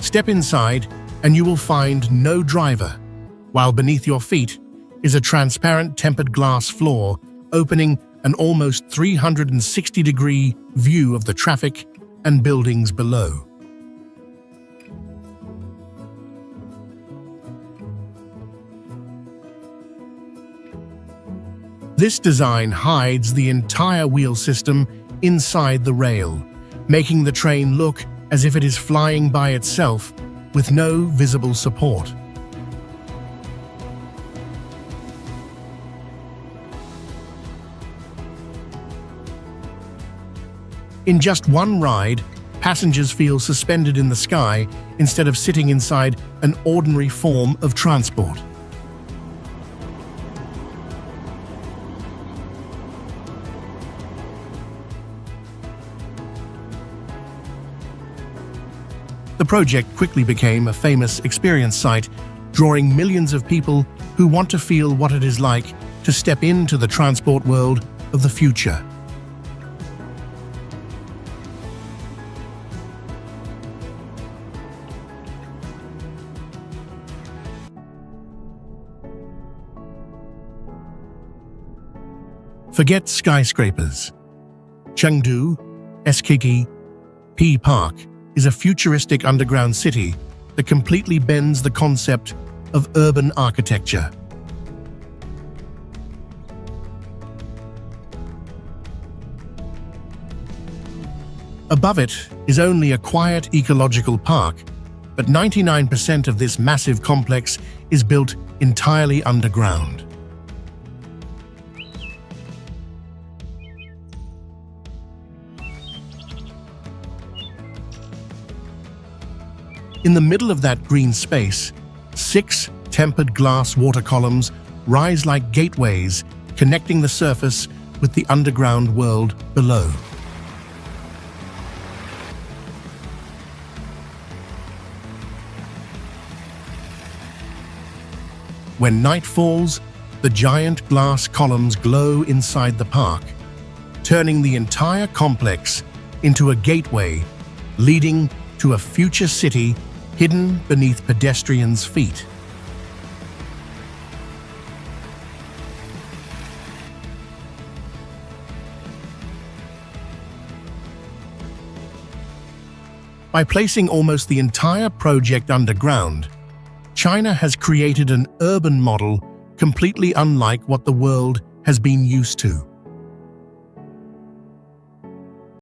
Step inside and you will find no driver, while beneath your feet is a transparent tempered glass floor opening an almost 360-degree view of the traffic and buildings below. This design hides the entire wheel system inside the rail, making the train look as if it is flying by itself with no visible support. In just one ride, passengers feel suspended in the sky instead of sitting inside an ordinary form of transport. The project quickly became a famous experience site, drawing millions of people who want to feel what it is like to step into the transport world of the future. Forget skyscrapers. Chengdu, Eskiki, P Park is a futuristic underground city that completely bends the concept of urban architecture. Above it is only a quiet ecological park, but 99% of this massive complex is built entirely underground. In the middle of that green space, 6 tempered glass water columns rise like gateways, connecting the surface with the underground world below. When night falls, the giant glass columns glow inside the park, turning the entire complex into a gateway leading to a future city hidden beneath pedestrians' feet. By placing almost the entire project underground, China has created an urban model completely unlike what the world has been used to.